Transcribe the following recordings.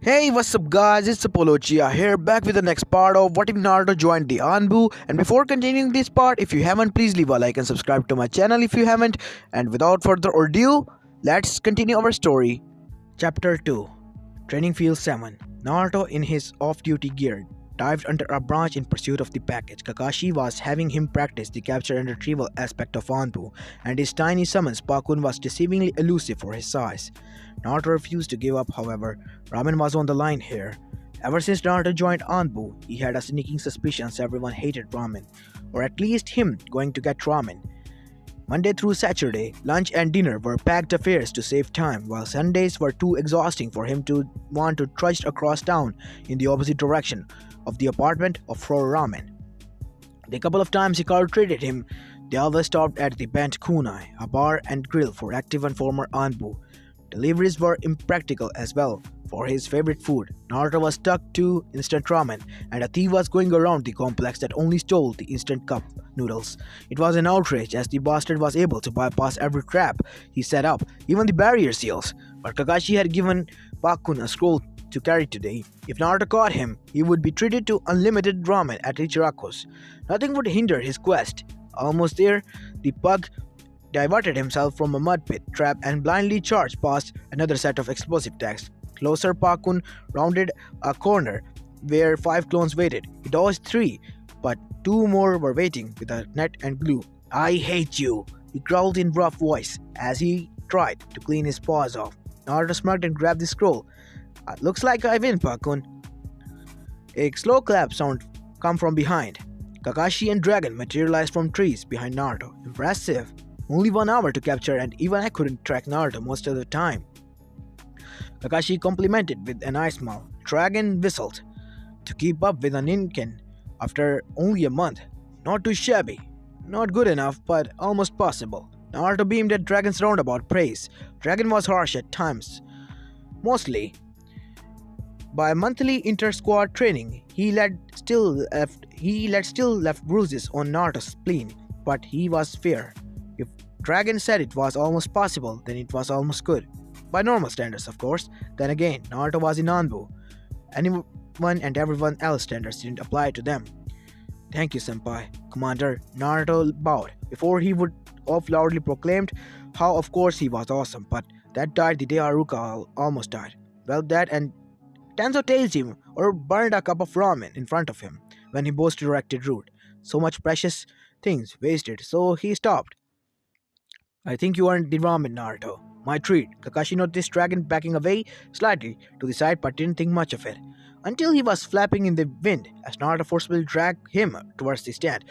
Hey, what's up guys, it's Uchiha here, back with the next part of What If Naruto Joined the Anbu. And before continuing this part, if you haven't, please leave a like and subscribe to my channel if you haven't. And without further ado, let's continue our story. Chapter 2, Training Field 7. Naruto, in his off-duty gear, dived under a branch in pursuit of the package. Kakashi was having him practice the capture and retrieval aspect of Anbu, and his tiny summons Pakun was deceivingly elusive for his size. Naruto refused to give up, however. Ramen was on the line here. Ever since Naruto joined Anbu, he had a sneaking suspicion everyone hated ramen, or at least him going to get ramen. Monday through Saturday, lunch and dinner were packed affairs to save time, while Sundays were too exhausting for him to want to trudge across town in the opposite direction of the apartment of Floor Ramen. The couple of times Hikaru treated him, they always stopped at the Bent Kunai, a bar and grill for active and former Anbu. Deliveries were impractical as well for his favorite food. Naruto was stuck to instant ramen, and a thief was going around the complex that only stole the instant cup noodles. It was an outrage, as the bastard was able to bypass every trap he set up, even the barrier seals. But Kakashi had given Pakun a scroll to carry today. If Naruto caught him, he would be treated to unlimited ramen at Ichiraku's. Nothing would hinder his quest. Almost there, the pug diverted himself from a mud pit trap and blindly charged past another set of explosive tags. Closer, Pakun rounded a corner where 5 clones waited. He dodged 3, but 2 more were waiting with a net and glue. "I hate you," he growled in rough voice as he tried to clean his paws off. Naruto smirked and grabbed the scroll. "Looks like I win, Pakun." A slow clap sound come from behind. Kakashi and Dragon materialized from trees behind Naruto. Impressive. Only 1 hour to capture, and even I couldn't track Naruto most of the time. Kakashi complimented with an eye smile. Dragon whistled. To keep up with a Ninken after only a month. Not too shabby. Not good enough, but almost possible. Naruto beamed at Dragon's roundabout praise. Dragon was harsh at times. Mostly. By monthly inter-squad training, he let still left bruises on Naruto's spleen, but he was fair. If Dragon said it was almost possible, then it was almost good. By normal standards, of course. Then again, Naruto was in Anbu. Anyone and everyone else standards didn't apply to them. "Thank you, senpai." Commander Naruto bowed before he would off loudly proclaimed how of course he was awesome, but that died the day Haruka almost died. Well, that and Tenzo tased him or burned a cup of ramen in front of him when he boasted or acted rude. So much precious things wasted, so he stopped. "I think you earned the ramen, Naruto." "My treat." Kakashi noticed Dragon backing away slightly to the side but didn't think much of it. Until he was flapping in the wind as Naruto forcibly dragged him towards the stand.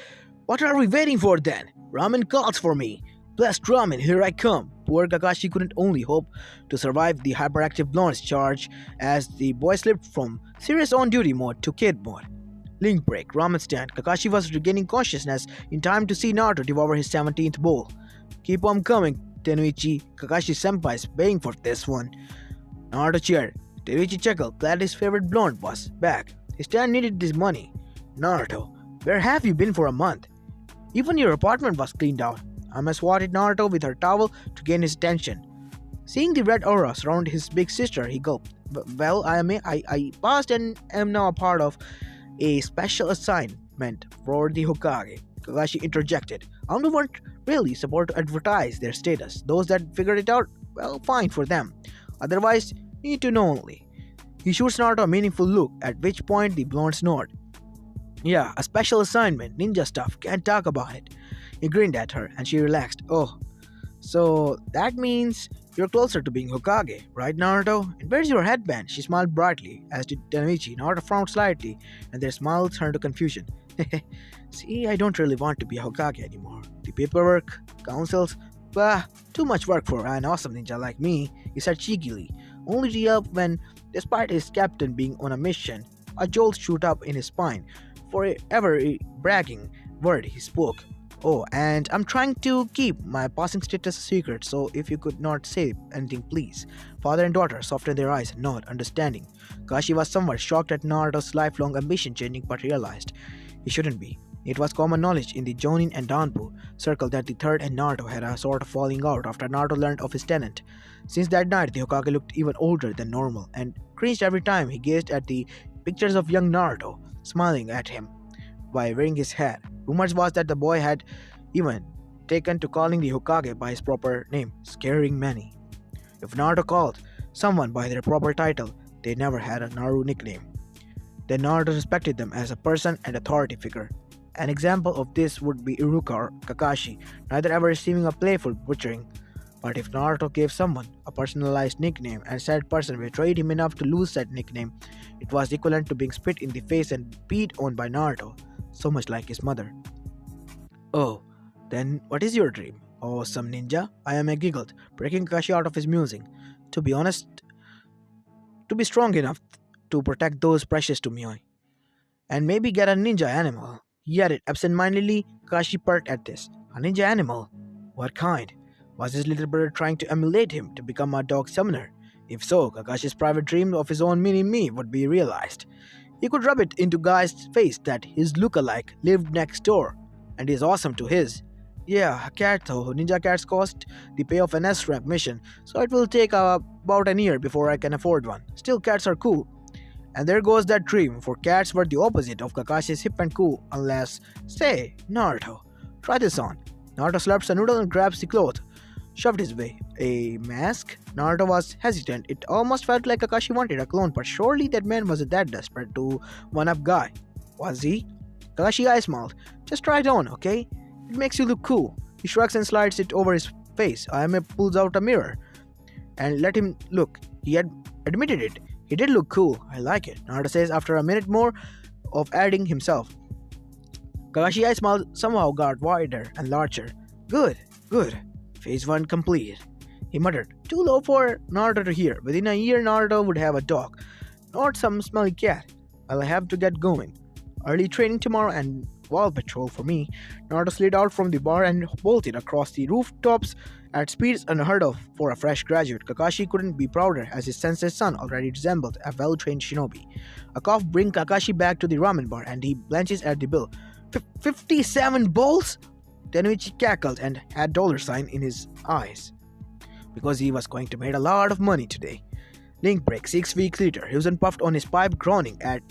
"What are we waiting for then? Ramen calls for me. Blessed ramen, here I come." Poor Kakashi couldn't only hope to survive the hyperactive blonde's charge as the boy slipped from serious on-duty mode to kid mode. Link break, ramen stand. Kakashi was regaining consciousness in time to see Naruto devour his 17th bowl. "Keep on coming, Tenuichi. Kakashi-senpai's paying for this one." Naruto cheered. Tenuichi chuckled, glad his favorite blonde was back. His dad needed this money. "Naruto, where have you been for a month? Even your apartment was cleaned out." Ama swatted Naruto with her towel to gain his attention. Seeing the red aura surround his big sister, he gulped. "Well, I passed and am now a part of a special assignment for the Hokage." Kakashi interjected. "Anbu weren't really supposed to advertise their status. Those that figured it out, well, fine for them. Otherwise, need to know only." He shoots Naruto a meaningful look, at which point the blonde snored. "Yeah, a special assignment, ninja stuff, can't talk about it." He grinned at her, and she relaxed. "Oh, so that means you're closer to being Hokage, right, Naruto? And where's your headband?" She smiled brightly, as did Tenuichi. Naruto frowned slightly, and their smile turned to confusion. "See, I don't really want to be a Hokage anymore. The paperwork, councils, bah, too much work for an awesome ninja like me," he said cheekily, only to yelp when, despite his captain being on a mission, a jolt shoot up in his spine for every bragging word he spoke. "Oh, and I'm trying to keep my passing status a secret, so if you could not say anything, please." Father and daughter softened their eyes and nodded, understanding. Kashi was somewhat shocked at Naruto's lifelong ambition changing, but realized he shouldn't be. It was common knowledge in the Jonin and Danbu circle that the third and Naruto had a sort of falling out after Naruto learned of his tenant. Since that night, the Hokage looked even older than normal and cringed every time he gazed at the pictures of young Naruto smiling at him by wearing his hat. Rumors was that the boy had even taken to calling the Hokage by his proper name, scaring many. If Naruto called someone by their proper title, they never had a Naru nickname. Then Naruto respected them as a person and authority figure. An example of this would be Iruka or Kakashi, neither ever receiving a playful butchering. But if Naruto gave someone a personalized nickname and said person betrayed him enough to lose that nickname, it was equivalent to being spit in the face and beat on by Naruto, so much like his mother. Oh, then what is your dream? Oh, some ninja? Ayame giggled, breaking Kakashi out of his musing. To be honest, to be strong enough to protect those precious to me, and maybe get a ninja animal. He added absent-mindedly. Kakashi perked at this. A ninja animal? What kind? Was his little brother trying to emulate him to become a dog summoner? If so, Kakashi's private dream of his own mini-me would be realized. He could rub it into Guy's face that his look-alike lived next door, and is awesome to his. Yeah, a cat though. Ninja cats cost the pay of an S-rank mission, so it will take about a year before I can afford one. Still, cats are cool. And there goes that dream, for cats were the opposite of Kakashi's hip and cool, unless, say, Naruto. Try this on. Naruto slurps a noodle and grabs the cloth, shoved his way. A mask? Naruto was hesitant. It almost felt like Kakashi wanted a clone, but surely that man wasn't that desperate to one-up Guy. Was he? Kakashi eye-smiled. Just try it on, okay? It makes you look cool. He shrugs and slides it over his face. Ayame pulls out a mirror and let him look. He had admitted it. He did look cool. I like it, Naruto says after a minute more of adding himself. Kakashi's eyes somehow got wider and larger. Good, good. Phase 1 complete. He muttered, too low for Naruto to hear. Within a year, Naruto would have a dog, not some smelly cat. I'll have to get going. Early training tomorrow and wall patrol for me. Naruto slid out from the bar and bolted across the rooftops at speeds unheard of for a fresh graduate. Kakashi couldn't be prouder as his sensei son already resembled a well-trained shinobi. A cough brings Kakashi back to the ramen bar and he blanches at the bill. 57 bowls? Tenuichi cackled and had $sign in his eyes. Because he was going to make a lot of money today. Link break 6 weeks later. He was puffed on his pipe, groaning at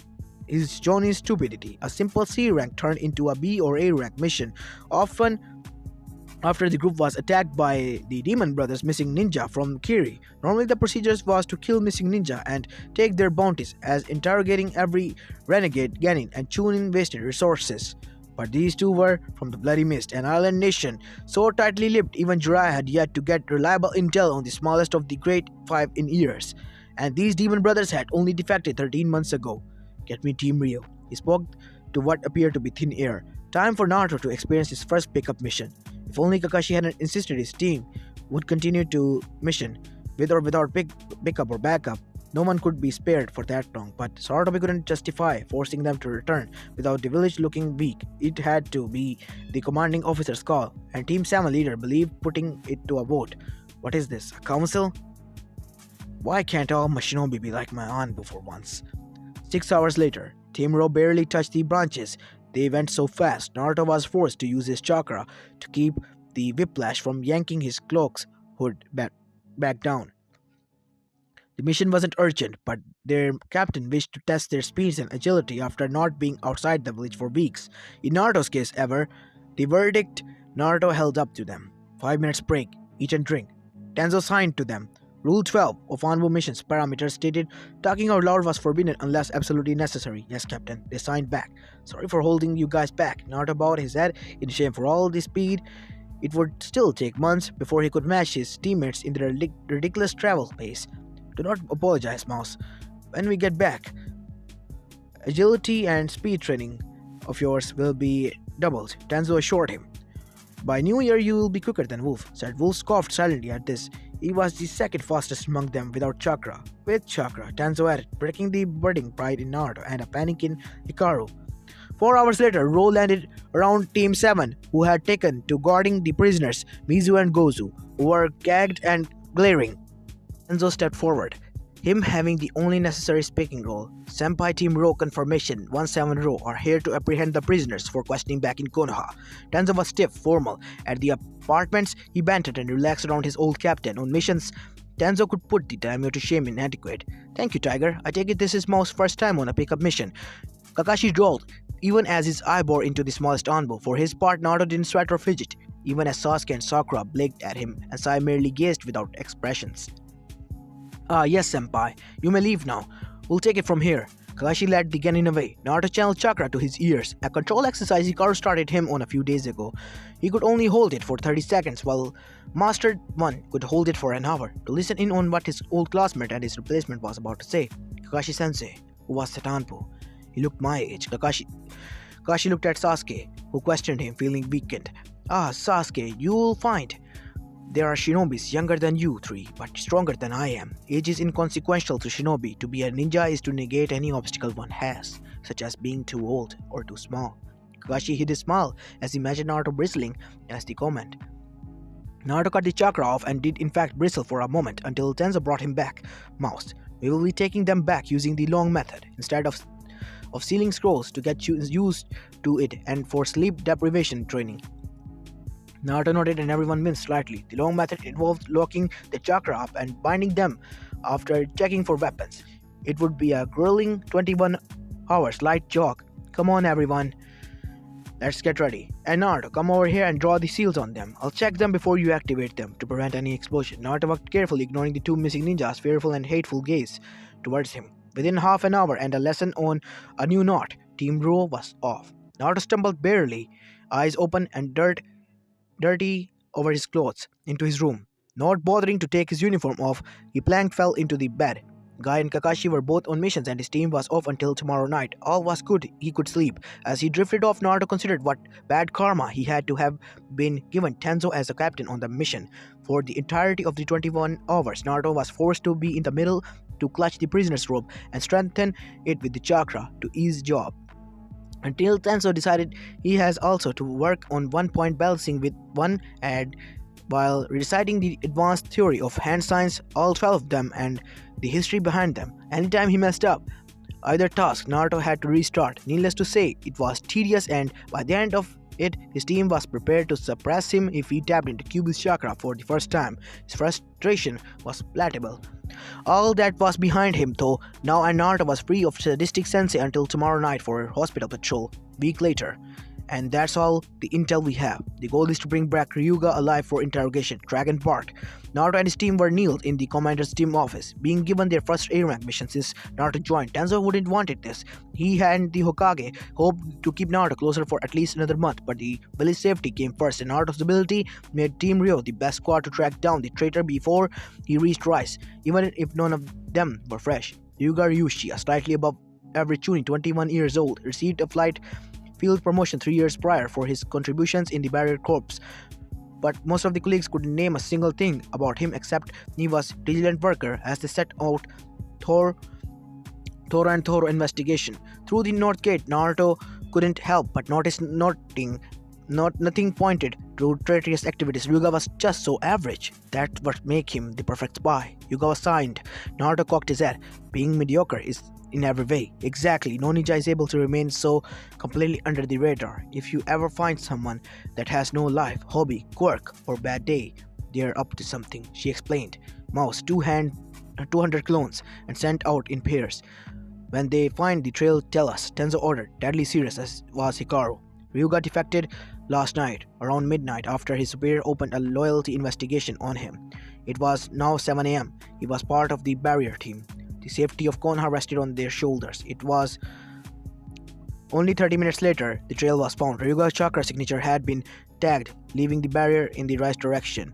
his Johnny's stupidity. A simple C rank turned into a B or A rank mission, often after the group was attacked by the Demon Brothers missing ninja from Kiri. Normally the procedure was to kill missing ninja and take their bounties, as interrogating every renegade Genin and Chunin wasted resources. But these two were from the Bloody Mist, an island nation so tightly lipped even Jiraiya had yet to get reliable intel on the smallest of the Great Five in years. And these Demon Brothers had only defected 13 months ago. Get me Team Rio. He spoke to what appeared to be thin air. Time for Naruto to experience his first pickup mission. If only Kakashi hadn't insisted his team would continue to mission, with or without pickup or backup. No one could be spared for that long, but Sarutobi couldn't justify forcing them to return without the village looking weak. It had to be the commanding officer's call, and Team Sama leader believed putting it to a vote. What is this, a council? Why can't all my shinobi be like my anbu for once? 6 hours later, Team Ro barely touched the branches. They went so fast, Naruto was forced to use his chakra to keep the whiplash from yanking his cloak's hood back down. The mission wasn't urgent, but their captain wished to test their speeds and agility after not being outside the village for weeks. In Naruto's case, the verdict Naruto held up to them. 5 minutes break, eat and drink. Tenzo signed to them. Rule 12 of Anbu missions parameters stated talking out loud was forbidden unless absolutely necessary. Yes, Captain. They signed back. Sorry for holding you guys back. Naruto bowed his head in shame for all the speed. It would still take months before he could match his teammates in their ridiculous travel pace. Do not apologize, Mouse. When we get back, agility and speed training of yours will be doubled, Tenzo assured him. By New Year you will be quicker than Wolf, said. Wolf scoffed silently at this. He was the second fastest among them without chakra. With chakra, Tenzo added, breaking the budding pride in Naruto and a panic in Hikaru. 4 hours later, Ro landed around Team 7, who had taken to guarding the prisoners, Mizu and Gozu, who were gagged and glaring. Tenzo stepped forward. him having the only necessary speaking role. Senpai Team Row Confirmation 17 Row are here to apprehend the prisoners for questioning back in Konoha. Tenzo was stiff, formal. At the apartments, he bantered and relaxed around his old captain. On missions, Tenzo could put the daimyo to shame inadequate. Thank you, Tiger. I take it this is Mao's first time on a pickup mission. Kakashi drawled, even as his eye bore into the smallest anbu. For his part, Naruto didn't sweat or fidget, even as Sasuke and Sakura blinked at him, and Sai merely gazed without expressions. Ah, yes, Senpai. You may leave now. We'll take it from here. Kakashi led the genin away. Naruto channeled chakra to his ears, a control exercise Hikaru started him on a few days ago. He could only hold it for 30 seconds, while Master 1 could hold it for an hour, to listen in on what his old classmate and his replacement was about to say. Kakashi-sensei, who was Satanpo? He looked my age. Kakashi looked at Sasuke, who questioned him, feeling weakened. Ah, Sasuke, you'll find. There are shinobis younger than you three, but stronger than I am. Age is inconsequential to shinobi. To be a ninja is to negate any obstacle one has, such as being too old or too small. Kakashi hid his smile as he imagined Naruto bristling as the comment. Naruto cut the chakra off and did in fact bristle for a moment until Tenzo brought him back. Mouse, we will be taking them back using the long method, instead of sealing scrolls to get used to it and for sleep deprivation training. Naruto nodded and everyone winced slightly. The long method involved locking the chakra up and binding them after checking for weapons. It would be a grueling 21 hours light jog. Come on everyone, let's get ready. And Naruto, come over here and draw the seals on them. I'll check them before you activate them to prevent any explosion. Naruto walked carefully, ignoring the two missing ninjas' fearful and hateful gaze towards him. Within half an hour and a lesson on a new knot, Team Row was off. Naruto stumbled barely, eyes open and dirty over his clothes, into his room. Not bothering to take his uniform off, he planked fell into the bed. Guy and Kakashi were both on missions and his team was off until tomorrow night. All was good, he could sleep. As he drifted off, Naruto considered what bad karma he had to have been given Tenzo as a captain on the mission. For the entirety of the 21 hours, Naruto was forced to be in the middle to clutch the prisoner's robe and strengthen it with the chakra to ease job. Until Tenzo decided he has also to work on 1 point balancing with one and while reciting the advanced theory of hand signs, all 12 of them and the history behind them. Anytime he messed up either task, Naruto had to restart. Needless to say, it was tedious and by the end of it, his team was prepared to suppress him if he tapped into Kyuubi's chakra for the first time. His frustration was palatable. All that was behind him though. Now and Naruto was free of sadistic sensei until tomorrow night for hospital patrol. Week later. And that's all the intel we have. The goal is to bring back Ryuga alive for interrogation. Dragon Park. Naruto and his team were kneeled in the commander's team office, being given their first A-rank mission since Naruto joined. Tenzo wouldn't wanted this. He and the Hokage hoped to keep Naruto closer for at least another month, but the village safety came first, and Naruto's ability made Team Ryo the best squad to track down the traitor before he reached Rice, even if none of them were fresh. Ryuga Uchiha, slightly above average tuning, 21 years old, received a flight field promotion 3 years prior for his contributions in the Barrier Corps. But most of the colleagues couldn't name a single thing about him except he was a diligent worker as they set out thorough investigation. Through the North Gate, Naruto couldn't help but notice nothing pointed to traitorous activities. Ryuga was just so average. That's what made him the perfect spy. Ryuga was signed. Naruto cocked his head. Being mediocre is in every way. Exactly. No ninja is able to remain so completely under the radar. If you ever find someone that has no life, hobby, quirk, or bad day, they're up to something, she explained. Mouse, 200 clones and sent out in pairs. When they find the trail, tell us, Tenzo ordered. Deadly serious as was Hikaru. Ryuga defected last night, around midnight, after his superior opened a loyalty investigation on him. It was now 7 am. He was part of the barrier team. The safety of Konoha rested on their shoulders. It was only 30 minutes later, the trail was found. Ryuga's chakra signature had been tagged, leaving the barrier in the right direction.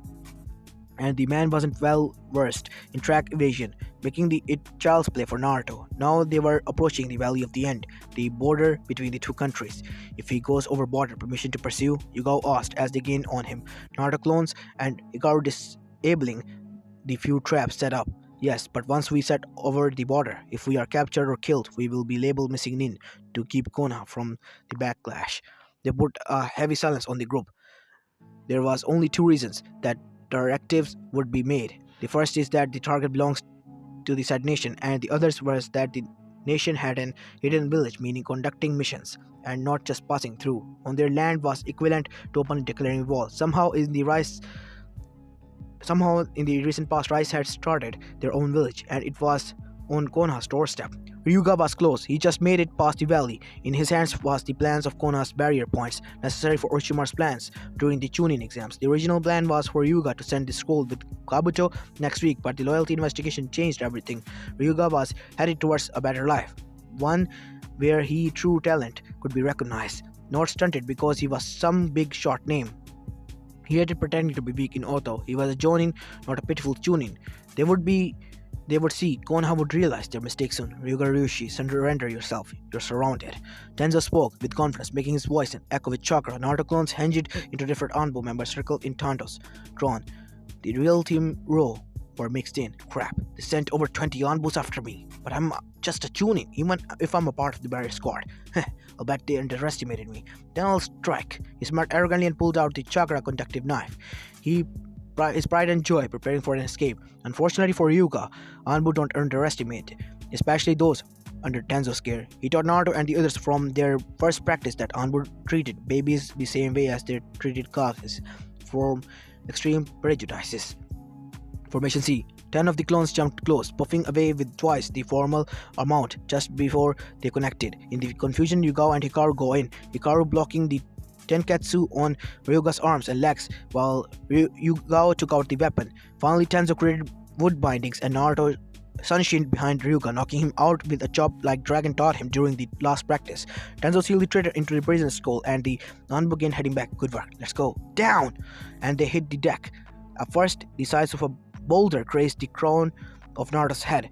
And the man wasn't well versed in track evasion, making it child's play for Naruto. Now they were approaching the Valley of the End, the border between the two countries. If he goes over border, permission to pursue? Yugao asked as they gained on him. Naruto clones and Hikaru disabling the few traps set up. Yes, but once we set over the border, if we are captured or killed, we will be labeled missing nin to keep Konoha from the backlash. They put a heavy silence on the group. There was only two reasons that directives would be made. The first is that the target belongs to the said nation, and the others was that the nation had an hidden village, meaning conducting missions and not just passing through. On their land was equivalent to openly declaring war. Somehow, in the recent past, Rice had started their own village, and it was on Konoha's doorstep. Ryuga was close. He just made it past the valley. In his hands was the plans of Konoha's barrier points, necessary for Orochimaru's plans during the Chunin exams. The original plan was for Ryuga to send the scroll with Kabuto next week, but the loyalty investigation changed everything. Ryuga was headed towards a better life, one where his true talent could be recognized, not stunted because he was some big shot name. He hated pretending to be weak in Oto. He was a Jonin, not a pitiful Chunin. They would see. Konoha would realize their mistake soon. Ryuga Ryushi, surrender yourself. You're surrounded. Tenzo spoke with confidence, making his voice an echo with chakra. Naruto clones hinged into different Anbu members circled in Tantos. Drawn. The real team row were mixed in. Crap. They sent over 20 Anbus after me. But I'm just a Chunin, even if I'm a part of the barrier squad. I'll bet they underestimated me. Then I'll strike. He smirked arrogantly and pulled out the chakra conductive knife. His pride and joy preparing for an escape. Unfortunately for Ryuga, Anbu don't underestimate, especially those under Tenzo's care. He taught Naruto and the others from their first practice that Anbu treated babies the same way as they treated calves, from extreme prejudices. Formation C. 10 of the clones jumped close, puffing away with twice the formal amount just before they connected. In the confusion, Yugao and Hikaru go in, Hikaru blocking the Tenketsu on Ryuga's arms and legs, while Yugao took out the weapon. Finally, Tenzo created wood bindings and Naruto sunshined behind Ryuga, knocking him out with a chop like Dragon taught him during the last practice. Tenzo sealed the traitor into the prisoner's skull and the Anbu began heading back. Good work, let's go. Down! And they hit the deck. At first, the size of a boulder grazed the crown of Naruto's head,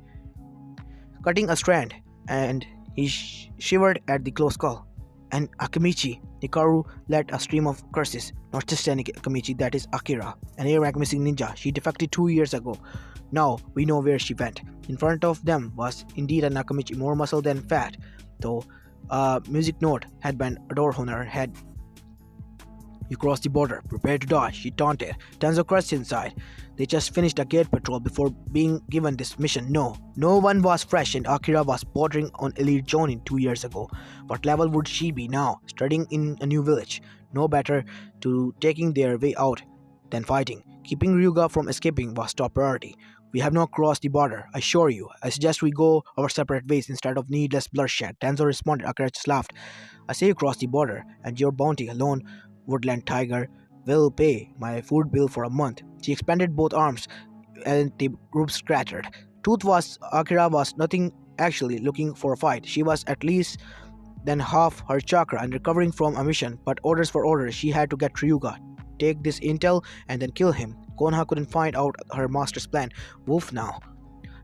cutting a strand, and he shivered at the close call. And Akamichi, Hikaru let a stream of curses. Not just any Akamichi, that is Akira, an air-rank missing ninja. She defected 2 years ago. Now we know where she went. In front of them was indeed an Akamichi, more muscle than fat, though a music note had been adored on her head. You crossed the border. Prepare to die, she taunted. Tenzo crushed inside. They just finished a gate patrol before being given this mission. No one was fresh, and Akira was bordering on elite Jonin 2 years ago. What level would she be now, studying in a new village? No better to taking their way out than fighting. Keeping Ryuga from escaping was top priority. We have not crossed the border, I assure you. I suggest we go our separate ways instead of needless bloodshed. Tenzo responded. Akira just laughed. I say you cross the border, and your bounty alone, Woodland Tiger, will pay my food bill for a month. She expanded both arms, and the group scattered. Truth was, Akira was nothing actually looking for a fight. She was at least then half her chakra and recovering from a mission, but orders for orders. She had to get Ryuga, take this intel, and then kill him. Konoha couldn't find out her master's plan. Wolf now.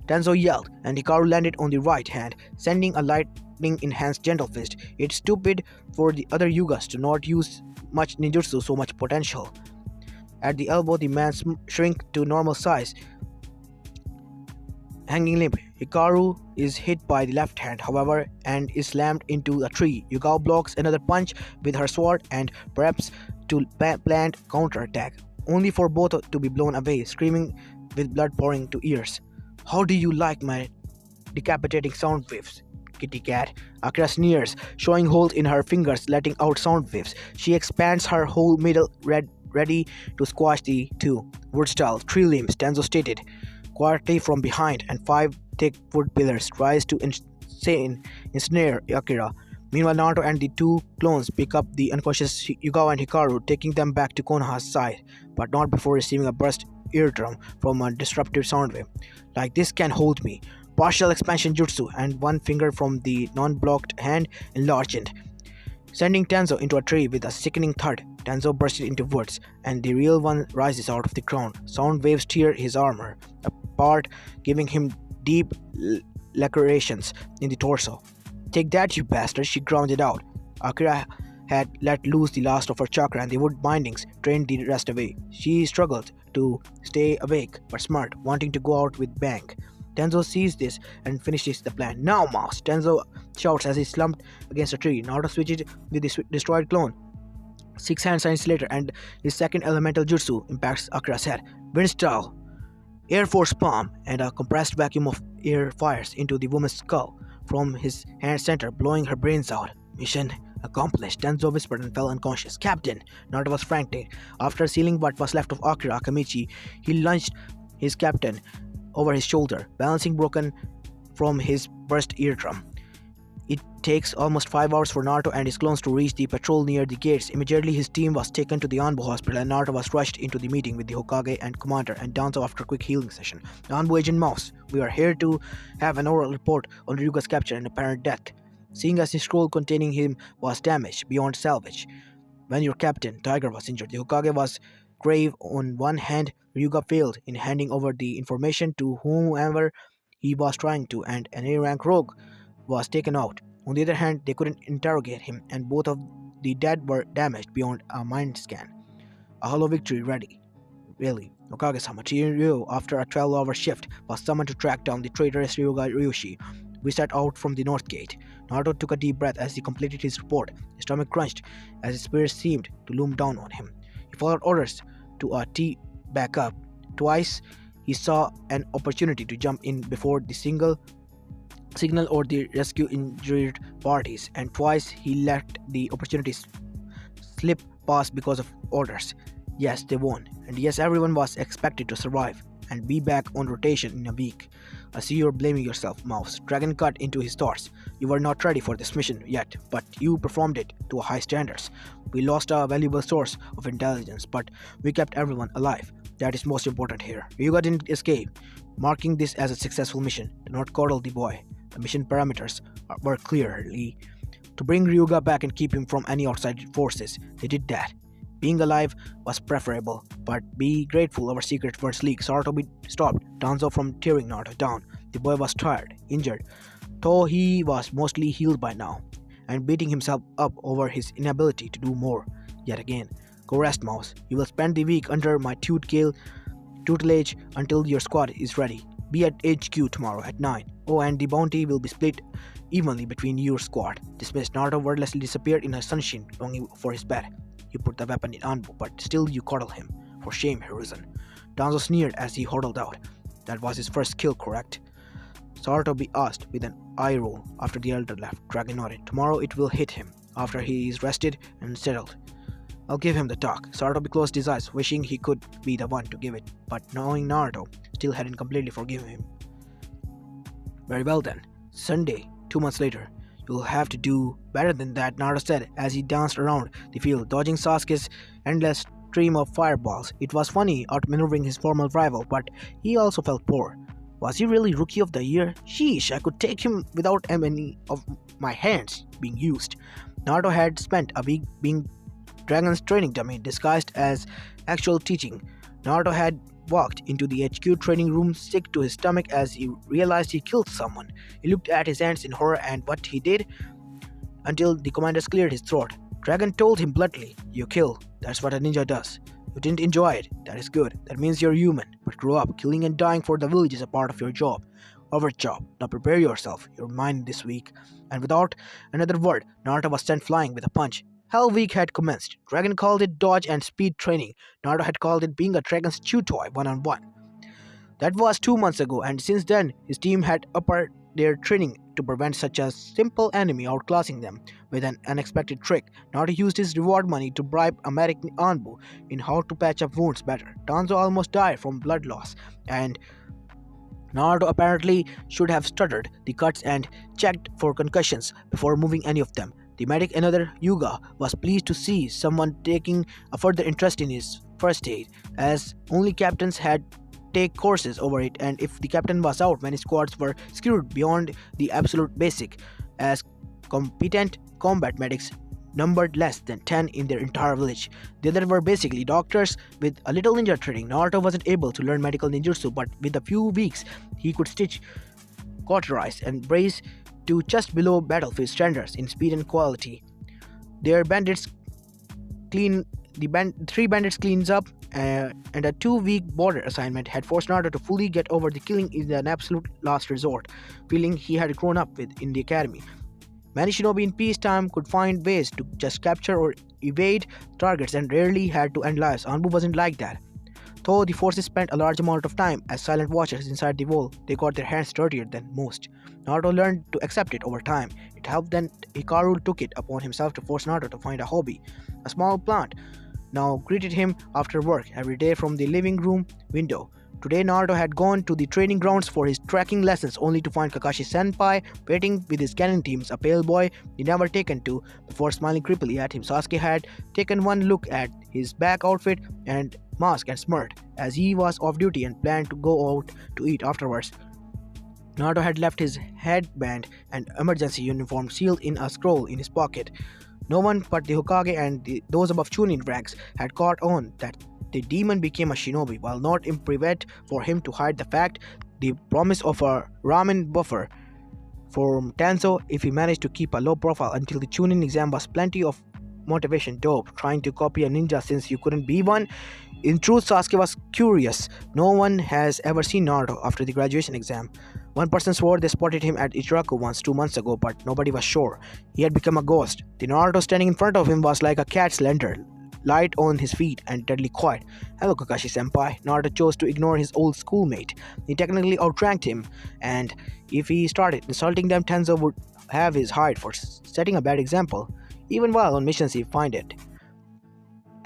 Tenzo yelled, and Hikaru landed on the right hand, sending a lightning-enhanced gentle fist. It's stupid for the other Yugas to not use much ninjutsu, so much potential. At the elbow, the man shrank to normal size, hanging limp. Hikaru is hit by the left hand, however, and is slammed into a tree. Yugao blocks another punch with her sword and perhaps to plant counterattack, only for both to be blown away, screaming with blood pouring to ears. How do you like my decapitating sound waves, kitty cat? Akira sneers, showing holes in her fingers, letting out sound waves. She expands her whole middle, ready to squash the two. Wood style, 3 limbs, Tenzo stated. Quietly from behind, and 5 thick wood pillars rise to ensnare Akira. Meanwhile, Naruto and the 2 clones pick up the unconscious Yugao and Hikaru, taking them back to Konoha's side, but not before receiving a burst eardrum from a disruptive sound wave. Like this can hold me. Partial expansion jutsu, and 1 finger from the non-blocked hand enlarged, sending Tenzo into a tree with a sickening thud. Tenzo bursted into woods, and the real one rises out of the ground. Sound waves tear his armor apart, giving him deep lacerations in the torso. Take that, you bastard, she grounded out. Akira had let loose the last of her chakra, and the wood bindings drained the rest away. She struggled to stay awake, but smart, wanting to go out with bang. Tenzo sees this and finishes the plan. Now, Mouse! Tenzo shouts as he slumped against a tree. Naruto switches with the destroyed clone. 6 hand signs later, and his second elemental jutsu impacts Akira's head. Wind style. Air Force palm and a compressed vacuum of air fires into the woman's skull from his hand center, blowing her brains out. Mission accomplished, Tenzo whispered and fell unconscious. Captain! Naruto was frantic. After sealing what was left of Akira Akamichi, he lunged his captain over his shoulder, balancing broken from his burst eardrum. It takes almost 5 hours for Naruto and his clones to reach the patrol near the gates. Immediately, his team was taken to the Anbu hospital and Naruto was rushed into the meeting with the Hokage and Commander and Danzo after a quick healing session. Anbu Agent Mouse, we are here to have an oral report on Ryuga's capture and apparent death. Seeing as the scroll containing him was damaged beyond salvage. When your captain, Tiger, was injured, the Hokage was grave on one hand. Ryuga failed in handing over the information to whomever he was trying to, and an A-rank rogue was taken out. On the other hand, they couldn't interrogate him, and both of the dead were damaged beyond a mind scan. A hollow victory ready. Really, Okage-sama, Chiryu, after a 12-hour shift, was summoned to track down the traitorous Ryuga Ryushi. We set out from the north gate. Naruto took a deep breath as he completed his report. His stomach crunched as his spirit seemed to loom down on him. He followed orders to a T back up. Twice, he saw an opportunity to jump in before the signal or the rescue injured parties, and twice he let the opportunities slip past because of orders. Yes, they won, and yes, everyone was expected to survive and be back on rotation in a week. I see you're blaming yourself, Mouse. Dragon cut into his thoughts. You were not ready for this mission yet, but you performed it to high standards. We lost a valuable source of intelligence, but we kept everyone alive. That is most important here. Ryuga didn't escape, marking this as a successful mission. Do not coddle the boy. The mission parameters were clearly to bring Ryuga back and keep him from any outside forces. They did that. Being alive was preferable, but be grateful our secrets weren't leaked. Sarutobi stopped Danzo from tearing Naruto down. The boy was tired, injured, though he was mostly healed by now, and beating himself up over his inability to do more. Yet again, go rest, Mouse. You will spend the week under my tutelage until your squad is ready. Be at HQ tomorrow at 9. Oh, and the bounty will be split evenly between your squad. Dismissed. Naruto wordlessly disappeared in a sunshine, longing for his bed. You put the weapon in Anbu, but still you coddle him. For shame, Hiruzen. Danzo sneered as he huddled out. That was his first kill, correct? Sarutobi asked with an eye roll after the elder left. Dragon nodded. Tomorrow it will hit him, after he is rested and settled. I'll give him the talk. Sarutobi closed his eyes, wishing he could be the one to give it, but knowing Naruto still hadn't completely forgiven him. Very well then. Sunday, 2 months later. You'll have to do better than that, Naruto said as he danced around the field, dodging Sasuke's endless stream of fireballs. It was funny outmaneuvering his former rival, but he also felt poor. Was he really Rookie of the Year? Sheesh, I could take him without any of my hands being used. Naruto had spent a week being Dragon's training dummy disguised as actual teaching. Naruto had walked into the HQ training room sick to his stomach as he realized he killed someone. He looked at his hands in horror and what he did until the commander cleared his throat. Dragon told him bluntly, "You kill. That's what a ninja does. You didn't enjoy it. That is good. That means you're human. But grow up. Killing and dying for the village is a part of your job. Our job. Now prepare yourself. You're mine this week." And without another word, Naruto was sent flying with a punch. Hell Week had commenced. Dragon called it dodge and speed training. Naruto had called it being a dragon's chew toy one-on-one. That was 2 months ago, and since then, his team had upped their training to prevent such a simple enemy outclassing them. With an unexpected trick, Naruto used his reward money to bribe a medic Anbu in how to patch up wounds better. Danzo almost died from blood loss, and Naruto apparently should have stuttered the cuts and checked for concussions before moving any of them. The medic, another Yuga, was pleased to see someone taking a further interest in his first aid, as only captains had take courses over it, and if the captain was out, many squads were screwed beyond the absolute basic, as competent combat medics numbered less than 10 in their entire village. The others were basically doctors with a little ninja training. Naruto wasn't able to learn medical ninjutsu, but with a few weeks, he could stitch, cauterize, and brace to just below battlefield standards in speed and quality. Their bandits clean the 3 bandits cleans up, and a 2-week border assignment had forced Naruto to fully get over the killing is an absolute last resort, feeling he had grown up with in the academy. Many shinobi in peacetime could find ways to just capture or evade targets and rarely had to end lives. Anbu wasn't like that. Though the forces spent a large amount of time as silent watchers inside the wall, they got their hands dirtier than most. Naruto learned to accept it over time. It helped then Hikaru took it upon himself to force Naruto to find a hobby. A small plant now greeted him after work every day from the living room window. Today, Naruto had gone to the training grounds for his trekking lessons only to find Kakashi Senpai waiting with his cannon teams, a pale boy he never taken to. Before smiling creepily at him, Sasuke had taken one look at his back outfit and mask and smirked, as he was off duty and planned to go out to eat afterwards. Naruto had left his headband and emergency uniform sealed in a scroll in his pocket. No one but the Hokage and those above Chunin ranks had caught on that the demon became a shinobi, while not imprudent for him to hide the fact. The promise of a ramen buffer from Tanzo if he managed to keep a low profile until the Chunin exam was plenty of motivation. Dope, trying to copy a ninja since you couldn't be one. In truth, Sasuke was curious. No one has ever seen Naruto after the graduation exam. One person swore they spotted him at Ichiraku once 2 months ago, but nobody was sure. He had become a ghost. The Naruto standing in front of him was like a cat's lantern, light on his feet and deadly quiet. Hello, Kakashi Senpai. Naruto chose to ignore his old schoolmate. He technically outranked him, and if he started insulting them, Tenzo would have his hide for setting a bad example. Even while on missions, he find it.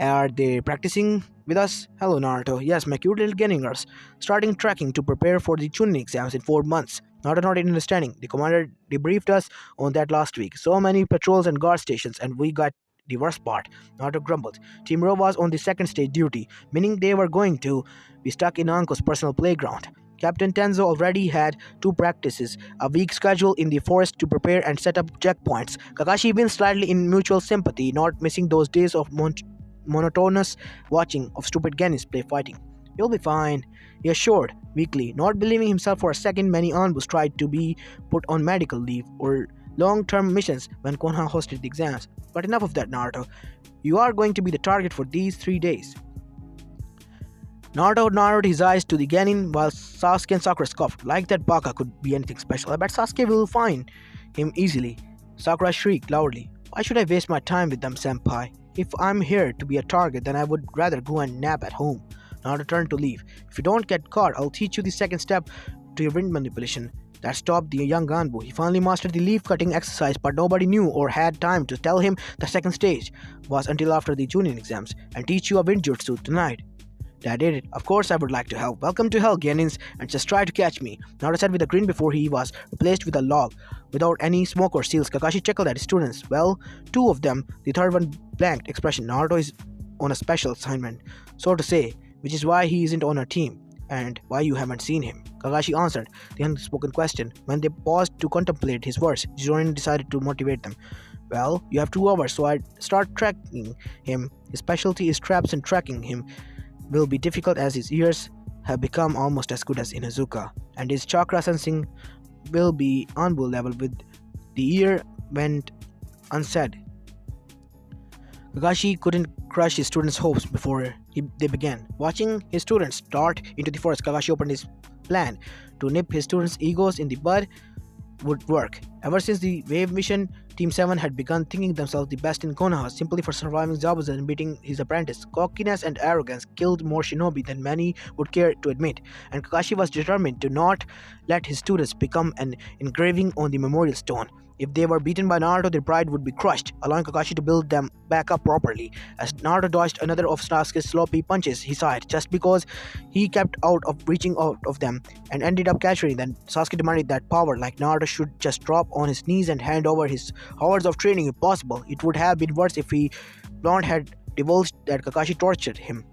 Are they practicing with us? Hello, Naruto. Yes, my cute little Geningers. Starting tracking to prepare for the Chunin exams in 4 months. Naruto not understanding. The commander debriefed us on that last week. So many patrols and guard stations, and we got the worst part. Naruto grumbled. Team Ro was on the second stage duty, meaning they were going to be stuck in Anko's personal playground. Captain Tenzo already had 2 practices, a week schedule in the forest to prepare and set up checkpoints. Kakashi winced slightly in mutual sympathy, not missing those days of monotonous watching of stupid Genins play fighting. You'll be fine, he assured, weakly, not believing himself for a second. Many Anbus tried to be put on medical leave or long-term missions when Konoha hosted the exams. But enough of that, Naruto. You are going to be the target for these 3 days. Naruto narrowed his eyes to the Genin while Sasuke and Sakura scoffed. Like that Baka could be anything special. I bet Sasuke will find him easily. Sakura shrieked loudly. Why should I waste my time with them, senpai? If I'm here to be a target, then I would rather go and nap at home. Naruto turned to leave. If you don't get caught, I'll teach you the second step to your wind manipulation. That stopped the young Anbu. He finally mastered the leaf-cutting exercise, but nobody knew or had time to tell him the second stage was until after the Chunin exams. And teach you a wind jutsu tonight. That did it. Of course I would like to help. Welcome to hell, Genins, and just try to catch me. Naruto said with a grin before he was replaced with a log. Without any smoke or seals, Kakashi chuckled at his students. Well, 2 of them. The third one blanked expression. Naruto is on a special assignment, so to say, which is why he isn't on our team, and why you haven't seen him. Kakashi answered the unspoken question. When they paused to contemplate his words, Jironin decided to motivate them. Well, you have 2 hours, so I'd start tracking him. His specialty is traps, and tracking him will be difficult as his ears have become almost as good as Inuzuka, and his chakra sensing will be Anbu level with the ear went unsaid. Kakashi couldn't crush his students' hopes before they began. Watching his students dart into the forest, Kakashi opened his plan to nip his students' egos in the bud would work. Ever since the Wave Mission, Team 7 had begun thinking themselves the best in Konoha simply for surviving Zabuza and beating his apprentice. Cockiness and arrogance killed more shinobi than many would care to admit, and Kakashi was determined to not let his students become an engraving on the memorial stone. If they were beaten by Naruto, their pride would be crushed, allowing Kakashi to build them back up properly. As Naruto dodged another of Sasuke's sloppy punches, he sighed, just because he kept out of reaching out of them and ended up capturing them. Sasuke demanded that power, like Naruto should just drop on his knees and hand over his hours of training if possible. It would have been worse if he blonde had divulged that Kakashi tortured him.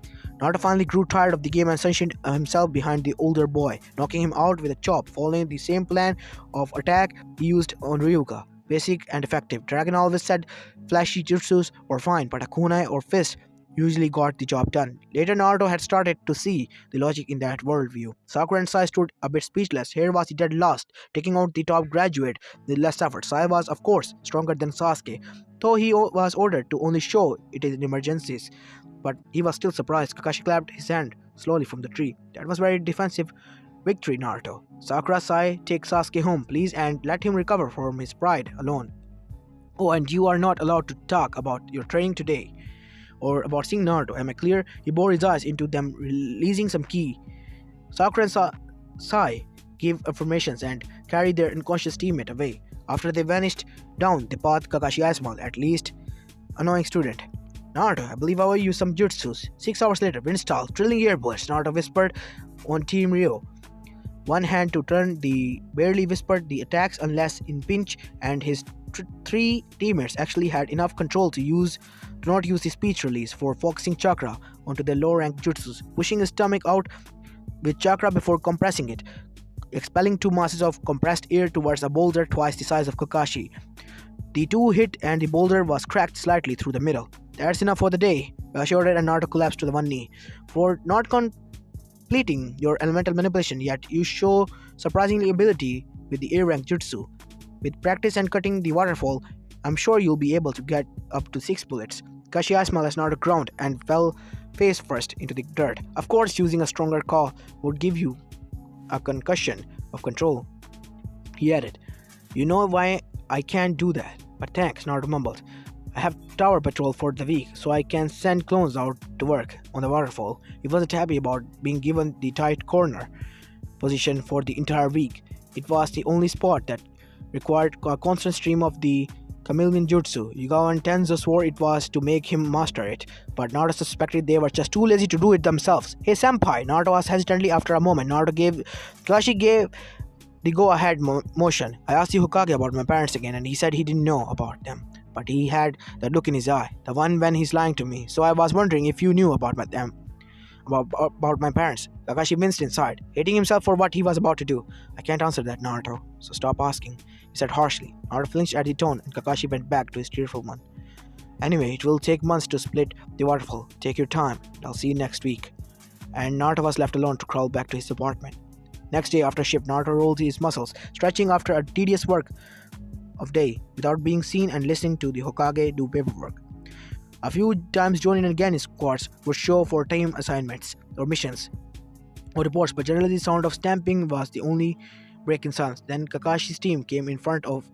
Naruto finally grew tired of the game and stationed himself behind the older boy, knocking him out with a chop, following the same plan of attack he used on Ryuga. Basic and effective. Dragon always said flashy jutsus were fine, but a kunai or fist usually got the job done. Later, Naruto had started to see the logic in that worldview. Sakura and Sai stood a bit speechless. Here was the dead last, taking out the top graduate with less effort. Sai was, of course, stronger than Sasuke, though he was ordered to only show it in emergencies. But he was still surprised. Kakashi clapped his hand slowly from the tree. That was very defensive victory, Naruto. Sakura, Sai, take Sasuke home, please, and let him recover from his pride alone. Oh, and you are not allowed to talk about your training today. or about seeing Naruto. Am I clear? He bore his eyes into them, releasing some key. Sakura and Sai gave affirmations and carried their unconscious teammate away. After they vanished down the path, Kakashi smiled, at least annoying student. Naruto, I believe I owe you some jutsus. 6 hours later, wind style, thrilling earburst, Naruto whispered on Team Rio. One hand to turn the barely whispered the attacks unless in pinch, and his three teammates actually had enough control to not use the speech release for focusing chakra onto their low rank jutsus, pushing his stomach out with chakra before compressing it, expelling two masses of compressed air towards a boulder twice the size of Kakashi. The two hit and the boulder was cracked slightly through the middle. That's enough for the day, Kakashi ordered, and Naruto collapsed to the one knee. For not completing your elemental manipulation yet, you show surprisingly ability with the air rank jutsu. With practice and cutting the waterfall, I'm sure you'll be able to get up to 6 bullets. Kakashi smiled as Naruto ground and fell face first into the dirt. Of course, using a stronger call would give you a concussion of control, he added. You know why I can't do that, but thanks, Naruto mumbled. I have tower patrol for the week, so I can send clones out to work on the waterfall. He wasn't happy about being given the tight corner position for the entire week. It was the only spot that required a constant stream of the chameleon jutsu. Yugawa and Tenzo swore it was to make him master it, but Naruto suspected they were just too lazy to do it themselves. Hey senpai, Naruto asked hesitantly after a moment. Kakashi gave the go-ahead motion. I asked the Hokage about my parents again, and he said he didn't know about them. But he had that look in his eye, the one when he's lying to me. So I was wondering if you knew about my parents. Kakashi winced inside, hating himself for what he was about to do. I can't answer that, Naruto, so stop asking, he said harshly. Naruto flinched at the tone, and Kakashi went back to his tearful one. Anyway, it will take months to split the waterfall. Take your time, and I'll see you next week. And Naruto was left alone to crawl back to his apartment. Next day after shift, Naruto rolled his muscles, stretching after a tedious work of day, without being seen and listening to the Hokage do paperwork. A few times joining again his squads would show for team assignments or missions or reports, but generally the sound of stamping was the only break in silence. Then Kakashi's team came in front of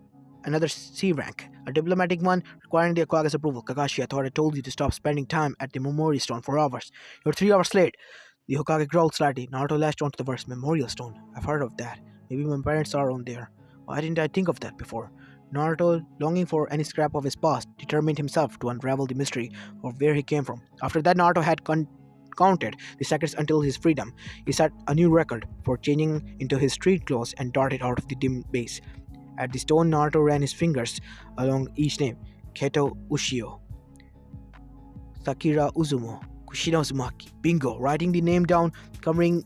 another C rank, a diplomatic one requiring the Hokage's approval. Kakashi, I thought I told you to stop spending time at the Memorial Stone for hours. You're 3 hours late. The Hokage growled slightly. Naruto latched onto the words, Memorial Stone. I've heard of that. Maybe my parents are on there. Why didn't I think of that before? Naruto, longing for any scrap of his past, determined himself to unravel the mystery of where he came from. After that, Naruto had counted the seconds until his freedom. He set a new record for changing into his street clothes and darted out of the dim base. At the stone, Naruto ran his fingers along each name. Keto Ushio, Sakira Uzumo, Kushina Uzumaki. Bingo! Writing the name down, covering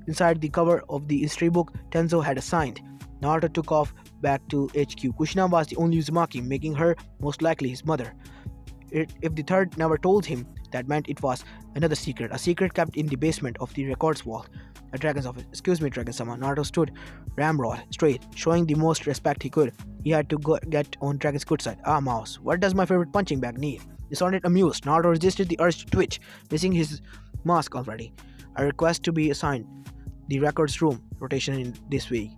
inside the cover of the history book Tenzo had assigned. Naruto took off back to HQ. Kushina was the only Uzumaki, making her most likely his mother. If the third never told him, that meant it was another secret, a secret kept in the basement of the records vault at Dragon's office. Excuse me, Dragon-sama. Naruto stood ramrod straight, showing the most respect he could. He had to get on Dragon's good side. Ah, mouse, what does my favorite punching bag need? He sounded amused. Naruto resisted the urge to twitch, missing his mask already. A request to be assigned the records room rotation in this week,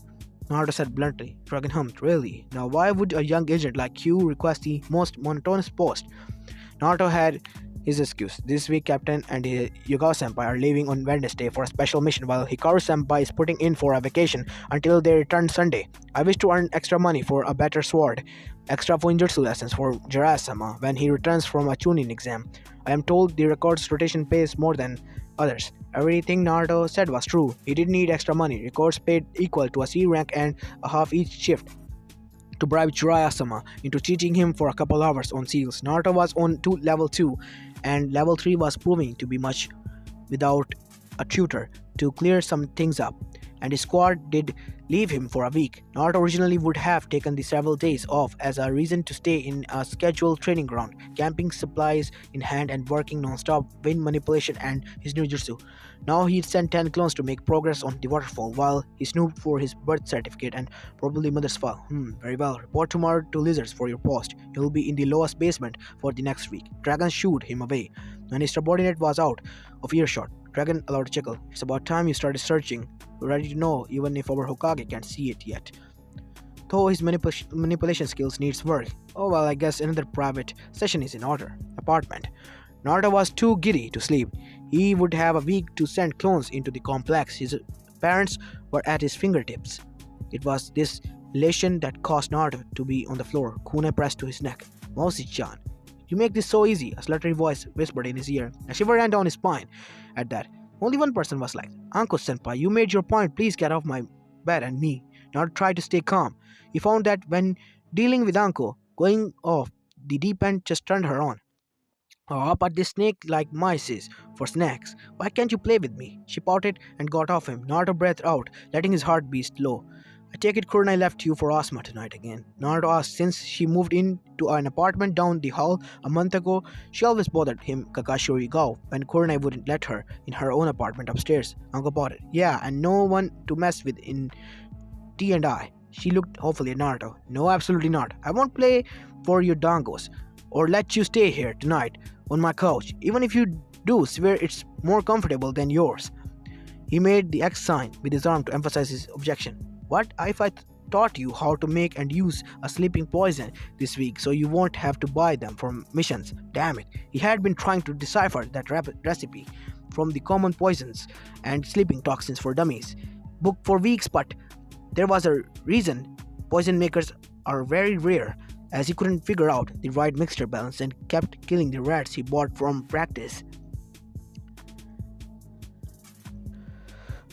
Naruto said bluntly. Dragon hummed. Really? Now why would a young agent like you request the most monotonous post? Naruto had his excuse. This week, Captain and Yugawa-senpai are leaving on Wednesday for a special mission, while Hikaru-senpai is putting in for a vacation until they return Sunday. I wish to earn extra money for a better sword, extra ninjutsu lessons for Jiraiya-sama when he returns from a Chunin exam. I am told the records rotation pays more than others. Everything Naruto said was true. He didn't need extra money. Records paid equal to a C rank and a half each shift to bribe Jiraiya-sama into teaching him for a couple hours on seals. Naruto was on to level 2 and level 3 was proving to be much without a tutor to clear some things up, and his squad did leave him for a week. Naruto originally would have taken the several days off as a reason to stay in a scheduled training ground, camping supplies in hand and working non-stop wind manipulation and his ninjutsu. Now he'd sent 10 clones to make progress on the waterfall while he snooped for his birth certificate and probably mother's file. Very well. Report tomorrow to Lizards for your post. You'll be in the lowest basement for the next week. Dragon shooed him away. When his subordinate was out of earshot, Dragon allowed a chuckle. It's about time you started searching. We're ready to know, even if our Hokage can't see it yet. Though his manipulation skills needs work. Oh well, I guess another private session is in order. Apartment. Naruto was too giddy to sleep. He would have a week to send clones into the complex. His parents were at his fingertips. It was this elation that caused Naruto to be on the floor, Kunai pressed to his neck. Mousy-chan, you make this so easy, a sluttery voice whispered in his ear. A shiver ran down his spine. At that, only one person was like, Uncle Senpai, you made your point, please get off my bed and me. Naruto tried to stay calm. He found that when dealing with Anko, going off the deep end just turned her on. Oh, but this snake like mice for snacks. Why can't you play with me? She pouted and got off him, Naruto breathed out, letting his heart beat low. I take it Kurenai left you for Asma tonight again. Naruto asked since she moved into an apartment down the hall a month ago. She always bothered him, Kakashi Rigao, when Kurenai wouldn't let her in her own apartment upstairs. Uncle pouted. Yeah, and no one to mess with in T&I. She looked hopefully at Naruto. No, absolutely not. I won't play for your dangos or let you stay here tonight on my couch. Even if you do, swear it's more comfortable than yours. He made the X sign with his arm to emphasize his objection. What if I taught you how to make and use a sleeping poison this week so you won't have to buy them from missions? Damn it. He had been trying to decipher that recipe from the common poisons and sleeping toxins for dummies book for weeks, but there was a reason poison makers are very rare, as he couldn't figure out the right mixture balance and kept killing the rats he bought from practice.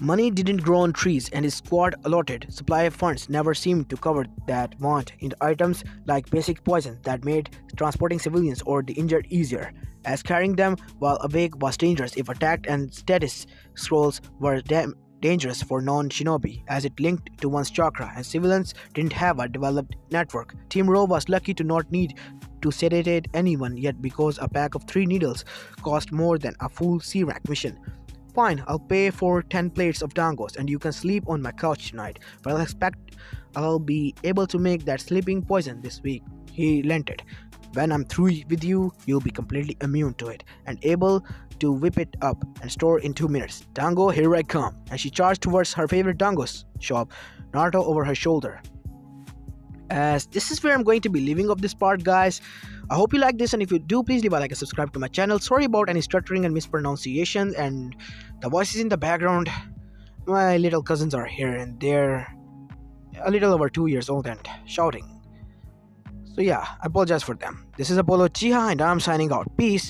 Money didn't grow on trees, and his squad allotted supply of funds never seemed to cover that want in items like basic poison that made transporting civilians or the injured easier, as carrying them while awake was dangerous if attacked, and status scrolls were dangerous for non-shinobi as it linked to one's chakra, and civilians didn't have a developed network. Team Ro was lucky to not need to sedate anyone yet because a pack of 3 needles cost more than a full C-rank mission. Fine, I'll pay for 10 plates of dangos and you can sleep on my couch tonight, but I expect I'll be able to make that sleeping poison this week. He relented. When I'm through with you, you'll be completely immune to it and able to whip it up and store in 2 minutes. Dango, here I come. And she charged towards her favorite dangos shop, Naruto over her shoulder. As this is where I'm going to be leaving off this part, guys. I hope you like this, and if you do, please leave a like and subscribe to my channel. Sorry about any stuttering and mispronunciation and the voices in the background. My little cousins are here and they're a little over 2 years old and shouting. So yeah, I apologize for them. This is Apollo Uchiha and I'm signing out. Peace.